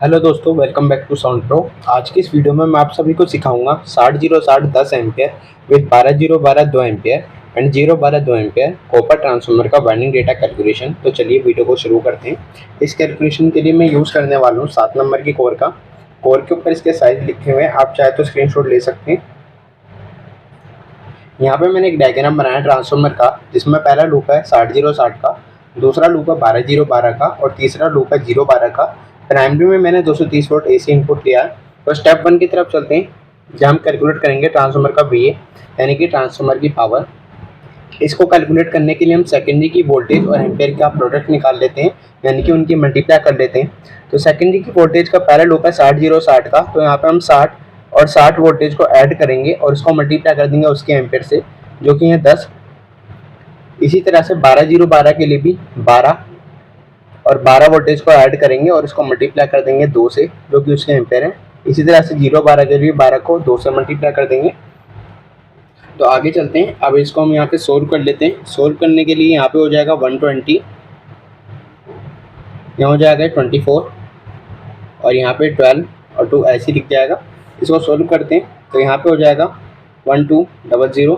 Hello दोस्तों, welcome back to sound pro. आज की इस वीडियो में मैं आप सभी को सिखाऊंगा 60-0-60 10 ampere with 12-0-12 2 ampere and 0-12 2 ampere copper transformer का वाइंडिंग डेटा कैलकुलेशन। तो चलिए वीडियो को शुरू करते हैं। इस कैलकुलेशन के लिए मैं यूज़ करने वाला हूँ 7 नंबर की कोर का। कोर के ऊपर इसके साइज लिखे हुए हैं, आप चाहे तो स्क्रीनशॉट ले सकते हैं। यहाँ पे मैंने एक डायग्राम बनाया ट्रांसफार्मर का, जिसमें पहला लूप है 60-0-60 का, दूसरा लूप है 12-0-12 का और तीसरा लूप है 0-12 का। प्राइमरी में मैंने 230 वोल्ट एसी इनपुट लिया है। तो स्टेप 1 की तरफ चलते हैं, जहाँ हम कैलकुलेट करेंगे ट्रांसफार्मर का VA यानी कि ट्रांसफार्मर की पावर। इसको कैलकुलेट करने के लिए हम सेकेंडरी की वोल्टेज और एम्पेयर का प्रोडक्ट निकाल लेते हैं, यानी कि उनकी मल्टीप्लाई कर लेते हैं। तो सेकेंडरी की वोल्टेज का पहला लूप है 60-0-60 का, तो यहाँ पे हम 60 और 60 वोल्टेज को ऐड करेंगे और इसको मल्टीप्लाई कर देंगे उसके एम्पेयर से, जो कि है 10। इसी तरह से 12-0-12 के लिए भी 12 और 12 वोल्टेज को ऐड करेंगे और इसको मल्टीप्लाई कर देंगे 2 से, जो कि उसके एम्पेयर है। इसी तरह से 0-12 के लिए 12 को 2 से मल्टीप्लाई कर देंगे। तो आगे चलते हैं। अब इसको हम यहाँ पे सोल्व कर लेते हैं। सोल्व करने के लिए यहाँ पे हो जाएगा 120, यहाँ हो जाएगा 24 और यहाँ पे 12 और 2 ऐसे लिख जाएगा। इसको सोल्व करते हैं तो यहाँ पे हो जाएगा 1200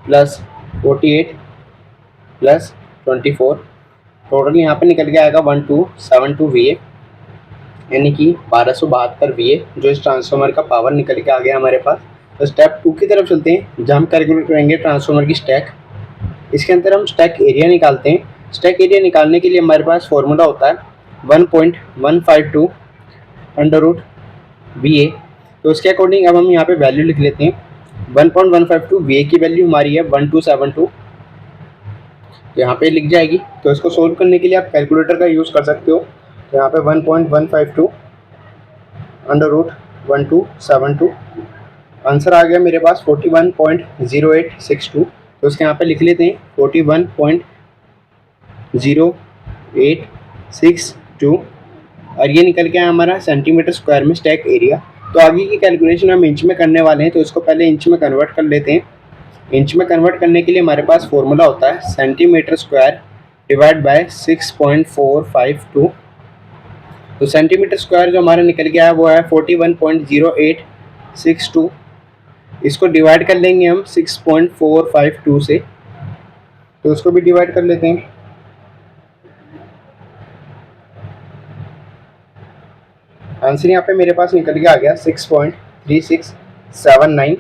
प्लस 48 प्लस 24, टोटल यहाँ पे निकल के आएगा 1272 VA, यानी कि 1272 VA जो इस ट्रांसफार्मर का पावर निकल के आ गया हमारे पास। तो स्टेप 2 की तरफ चलते हैं, जहाँ हम कैलकुलेट करेंगे ट्रांसफार्मर की स्टैक। इसके अंदर हम स्टैक एरिया निकालते हैं। स्टैक एरिया निकालने के लिए हमारे पास फॉर्मूला होता है 1.152 अंडर रूट VA। तो उसके अकॉर्डिंग अब हम यहाँ पे वैल्यू लिख लेते हैं। 1.152 VA की वैल्यू हमारी है 1272, तो यहाँ पे लिख जाएगी। तो इसको सोल्व करने के लिए आप कैलकुलेटर का यूज़ कर सकते हो। तो यहाँ पे 1.152 अंडर रूट 1272, आंसर आ गया मेरे पास 41.0862। तो उसके यहाँ पे लिख लेते हैं 41.0862 और ये निकल के आया हमारा सेंटीमीटर स्क्वायर में स्टैक एरिया। तो आगे की कैलकुलेशन हम इंच में करने वाले हैं, तो इसको पहले इंच में कन्वर्ट कर लेते हैं। इंच में कन्वर्ट करने के लिए हमारे पास फॉर्मूला होता है सेंटीमीटर स्क्वायर डिवाइड बाय 6.452। तो सेंटीमीटर स्क्वायर जो हमारा निकल गया है वो है 41.0862। इसको डिवाइड कर लेंगे हम 6.452 से, तो उसको भी डिवाइड कर लेते हैं। आंसर यहाँ पे मेरे पास निकल के आ गया 6.3679।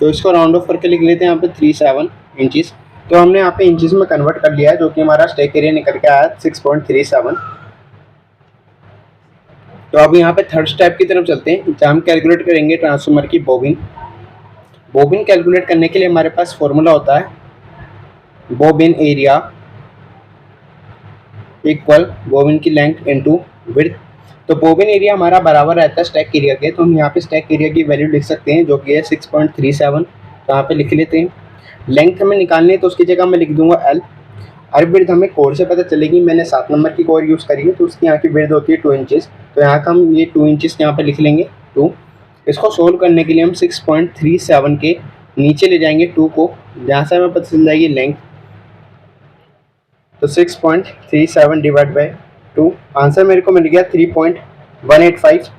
तो इसको राउंड ऑफ करके लिख लेते हैं यहाँ पे 37 इंचेस। तो हमने यहाँ पे इंचेस में कन्वर्ट कर लिया है, जो कि हमारा स्टैक एरिया निकल के आया 6.37। तो अब यहाँ पे थर्ड स्टेप की तरफ चलते हैं, जहाँ हम कैलकुलेट करेंगे ट्रांसफार्मर की बोबिन। बोबिन कैलकुलेट करने के लिए हमारे पास फॉर्मूला होता है बोबिन एरिया इक्वल बोबिन की लेंथ इनटू विड्थ। तो बोबिन एरिया हमारा बराबर रहता है स्टैक एरिया के, तो हम यहाँ पे स्टैक एरिया की वैल्यू लिख सकते हैं, जो कि है 6.37। तो यहाँ पे लिख लेते हैं। लेंथ हमें निकालनी है, तो उसकी जगह मैं लिख दूंगा L। और विड्थ हमें कोर से पता चलेगी, मैंने 7 नंबर की कोर यूज़ करी है, तो उसकी यहाँ की विड्थ होती है 2 इंचेस। तो यहाँ का हम ये 2 इंचेस यहाँ पे लिख लेंगे 2। इसको सोल्व करने के लिए हम 6.37 के नीचे ले जाएंगे 2 को, जहाँ से हमें पता चल जाएगी लेंथ। तो 6.37 डिवाइड बाई 2, आंसर मेरे को मिल गया 3.185,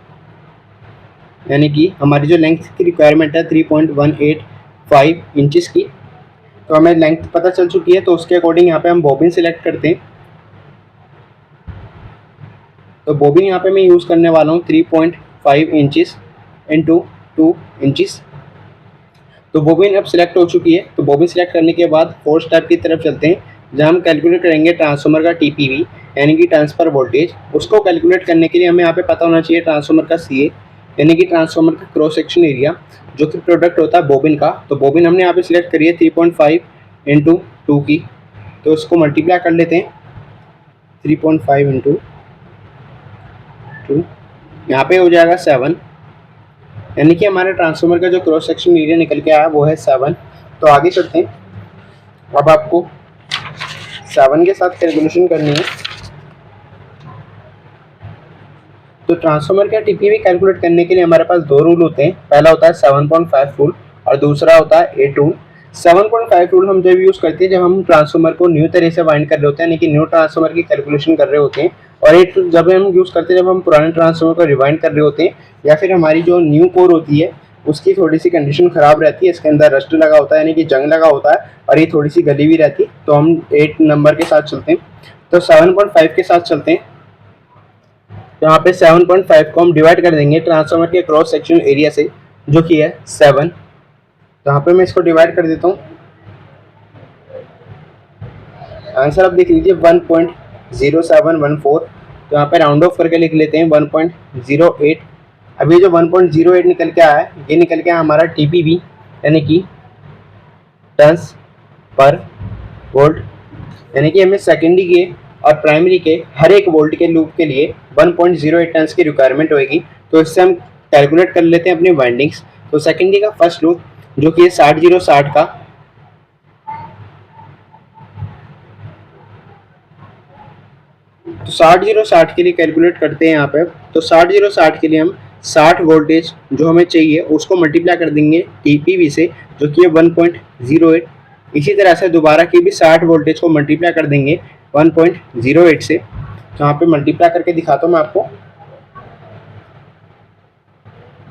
यानी कि हमारी जो लेंथ की रिक्वायरमेंट है 3.185 इंचेस की। तो हमें लेंथ पता चल चुकी है, तो उसके अकॉर्डिंग यहाँ पे हम बॉबिन सिलेक्ट करते हैं। तो बॉबिन यहाँ पे मैं यूज़ करने वाला हूँ 3.5 इंचेस इंटू 2 इंचेस। तो बॉबिन अब सिलेक्ट हो चुकी है। तो बॉबिन सिलेक्ट करने के बाद फोर्थ स्टेप की तरफ चलते हैं, जहाँ हम कैलकुलेट करेंगे ट्रांसफार्मर का TPV यानी कि ट्रांसफर वोल्टेज। उसको कैलकुलेट करने के लिए हमें यहाँ पे पता होना चाहिए ट्रांसफार्मर का CA यानी कि ट्रांसफार्मर का क्रॉस सेक्शन एरिया, जो कि प्रोडक्ट होता है बॉबिन का। तो बॉबिन हमने यहाँ पे सिलेक्ट करी है 3.5 इंटू 2 की, तो उसको मल्टीप्लाई कर लेते हैं 3.5 इंटू 2, यहाँ पे हो जाएगा 7, यानी कि हमारे ट्रांसफार्मर का जो क्रॉस सेक्शन एरिया निकल के आया वो है 7। तो आगे चलते हैं। अब आपको 7 के साथ कैलकुलेशन करनी है। तो ट्रांसफार्मर का TPV कैलकुलेट करने के लिए हमारे पास 2 रूल होते हैं। पहला होता है 7.5 रूल और दूसरा होता है 8 रूल। 7.5 रूल हम जब यूज़ करते हैं जब हम ट्रांसफार्मर को न्यू तरह से वाइंड कर रहे होते हैं, यानी कि न्यू ट्रांसफार्मर की कैलकुलेशन कर रहे होते हैं। और एक जब हम यूज़ करते हैं जब हम पुराने ट्रांसफार्मर को रिवाइंड कर रहे होते हैं, या फिर हमारी जो न्यू कोर होती है उसकी थोड़ी सी कंडीशन ख़राब रहती है, इसके अंदर रस्ट लगा होता है यानी कि जंग लगा होता है, और ये थोड़ी सी गली हुई रहती है, तो हम 8 नंबर के साथ चलते हैं। तो 7.5 के साथ चलते हैं। तो यहाँ पे 7.5 को हम डिवाइड कर देंगे ट्रांसफार्मर के क्रॉस सेक्शन एरिया से, जो कि है 7। तो यहाँ पे मैं इसको डिवाइड कर देता हूँ। आंसर आप देख लीजिए 1.0714। तो यहाँ पे राउंड ऑफ करके लिख लेते हैं 1.08। अभी जो 1.08 निकल के आया है, ये निकल के आया हमारा TPV यानी कि टन्स पर वोल्ट, यानी कि हमें सेकेंडरी के और प्राइमरी के हर एक वोल्ट के लूप के लिए 1.08 टन्स की रिक्वायरमेंट होगी। तो इससे हम कैलकुलेट कर लेते हैं अपनी वाइंडिंग्स। तो सेकेंडरी का फर्स्ट लूप जो कि 60-0-60 का, तो 60-0-60 के लिए कैलकुलेट करते हैं यहाँ पे। तो 60-0-60 के लिए हम 60 वोल्टेज जो हमें चाहिए उसको मल्टीप्लाई कर देंगे TPV से, जो कि है 1.08। इसी तरह से दोबारा की भी 60 वोल्टेज को मल्टीप्लाई कर देंगे 1.08 से। तो यहाँ पे मल्टीप्लाई करके दिखाता हूँ मैं आपको।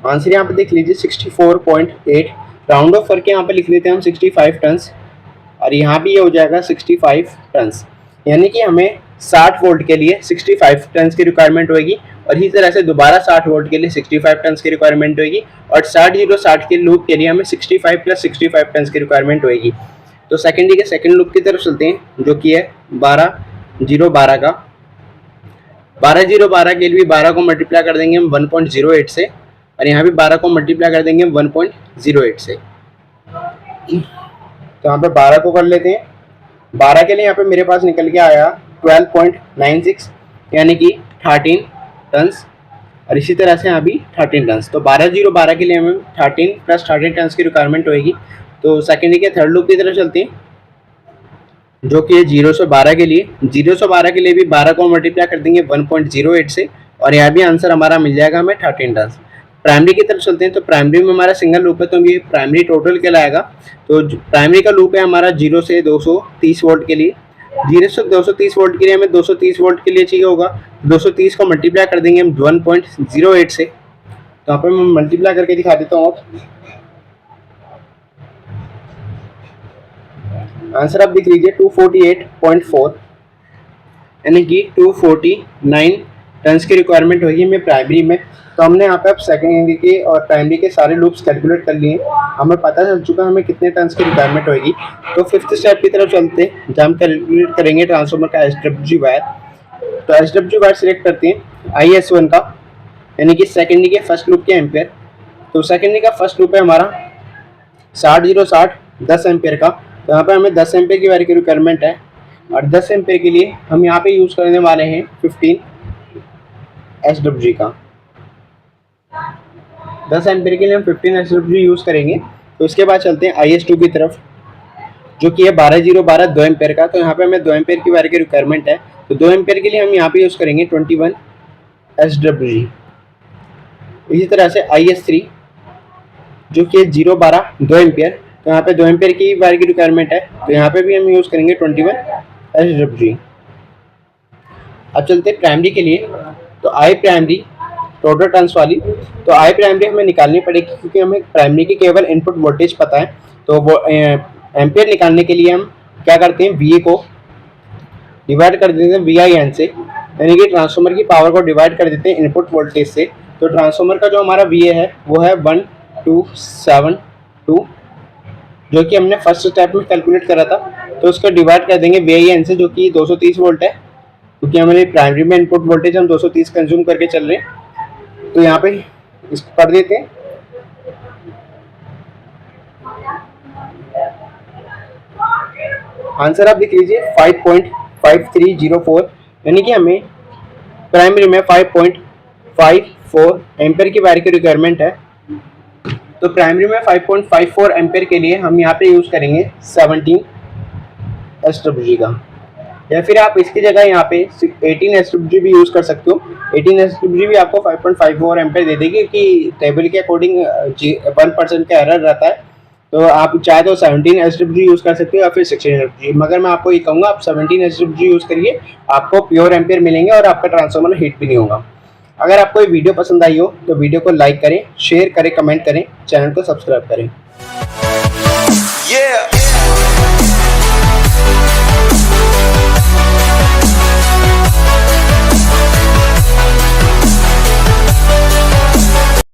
आंसर यहाँ पे देख लीजिए 64.8। राउंड ऑफ करके यहाँ पे लिख लेते हैं हम 65 टन्स, और यहाँ भी ये हो जाएगा 65 टन्स, यानी कि हमें 60 वोल्ट के लिए 65 टन्स की रिक्वायरमेंट होगी, और इसी तरह से दोबारा 60 वोल्ट के लिए 65 टन्स की रिक्वायरमेंट होगी, और 60-0-60 के लूप के लिए हमें 65 + 65 टन्स की रिक्वायरमेंट होगी। तो सेकेंडरी के सेकेंड लूप की तरफ चलते हैं, जो कि है 12-0-12 का। 12-0-12 के लिए 12 को मल्टीप्लाई कर देंगे हम 1.08 से, और यहाँ भी 12 को मल्टीप्लाई कर देंगे 1.08 से। तो यहाँ पे 12 को कर लेते हैं। 12 के लिए यहाँ पे मेरे पास निकल के आया 12.96, यानी कि 13 टन्स, और इसी तरह से यहाँ भी 13 टन्स। तो 12-0-12 के लिए हमें 13 + 13 टन्स की रिक्वायरमेंट होगी। तो सेकेंडरी के थर्ड लूप की तरफ चलते हैं, जो कि है 0 से 12 के लिए। 0 से 12 के लिए भी 12 को मल्टीप्लाई कर देंगे 1.08 से, और यहाँ भी आंसर हमारा मिल जाएगा हमें 13 टन्स। प्राइमरी की तरफ चलते हैं। तो प्राइमरी में हमारा सिंगल लूप है, तो ये प्राइमरी टोटल कहलाएगा। तो प्राइमरी का लूप है हमारा 0 से 230 वोल्ट के लिए। 0 से 230 वोल्ट के लिए हमें 230 वोल्ट के लिए चाहिए होगा। 230 को मल्टीप्लाई कर देंगे हम 1.08 से। तो यहाँ पर मैं मल्टीप्लाई करके दिखा देता हूँ। आंसर आप देख लीजिए 248.4, यानी कि 249 टन्स की रिक्वायरमेंट होगी हमें प्राइमरी में। तो हमने यहाँ पे अब सेकेंडरी के और प्राइमरी के सारे लूप्स कैलकुलेट कर लिए, हमें पता चल चुका है हमें कितने टन्स की रिक्वायरमेंट होगी। तो फिफ्थ स्टेप की तरफ चलते हैं, जहाँ हम कैलकुलेट करेंगे ट्रांसफार्मर का SWG वायर। तो SWG वायर सिलेक्ट करते हैं IS1 का, यानी कि सेकेंडरी के फर्स्ट लूप के एम्पेयर। तो सेकेंडरी का फर्स्ट लूप है हमारा 60-0-60 10 एम्पेयर का। तो यहाँ पर हमें 10 एम्पेयर की वायर की रिक्वायरमेंट है, और 10 एम्पेयर के लिए हम यहाँ पे यूज़ करने वाले हैं 15 SWG का। 10 एम्पेयर के लिए हम 15 SWG यूज़ करेंगे। तो इसके बाद चलते हैं IS2 की तरफ, जो कि है 12-0-12 2 एम्पेयर का। तो यहाँ पे हमें 2 एम्पेयर की वायर की रिक्वायरमेंट है। तो 2 एम्पेयर के लिए हम यहाँ पे यूज़ करेंगे 21 SWG। इसी तरह से IS3, जो कि 0-12 2 एम्पेयर। तो यहाँ पे 2 एम्पेयर की वायर की रिक्वायरमेंट है। तो यहाँ पे भी हम यूज़ करेंगे 21 SWG। अब चलते हैं प्राइमरी के लिए। तो आई प्राइमरी टोटल टर्न्स वाली, तो आई प्राइमरी हमें निकालनी पड़ेगी, क्योंकि हमें प्राइमरी की केवल इनपुट वोल्टेज पता है। तो वो एम्पेयर निकालने के लिए हम क्या करते हैं, VA को डिवाइड कर देते हैं VIN से, यानी कि ट्रांसफार्मर की पावर को डिवाइड कर देते हैं इनपुट वोल्टेज से। तो ट्रांसफार्मर का जो हमारा VA है वो है 1272, जो कि हमने फर्स्ट स्टेप में कैलकुलेट करा था। तो उसको डिवाइड कर देंगे VIN से, जो कि 230 वोल्ट है, क्योंकि हमारे प्राइमरी में इनपुट वोल्टेज हम 230 कंज्यूम करके चल रहे हैं। तो यहाँ पे इसको कर देते हैं। आंसर आप देख लीजिए 5.5304, यानी कि हमें प्राइमरी में 5.54 एम्पेयर की वायर की रिक्वायरमेंट है। तो प्राइमरी में 5.54 एम्पेयर के लिए हम यहाँ पे यूज़ करेंगे 17 SWG का, या फिर आप इसकी जगह यहाँ पे 18 SWG भी यूज़ कर सकते हो। 18 SWG भी आपको 5.54 एम्पेयर दे देगी, क्योंकि टेबल के अकॉर्डिंग 1% का एरर रहता है। तो आप चाहे तो 17 SWG यूज़ कर सकते हो या फिर 16 SWG, मगर मैं आपको ये कहूँगा आप 17 SWG यूज़ करिए, आपको प्योर एम्पियर मिलेंगे और आपका ट्रांसफार्मर हीट भी नहीं होगा। अगर आपको ये वीडियो पसंद आई हो तो वीडियो को लाइक करें, शेयर करें, कमेंट करें, चैनल को सब्सक्राइब करें।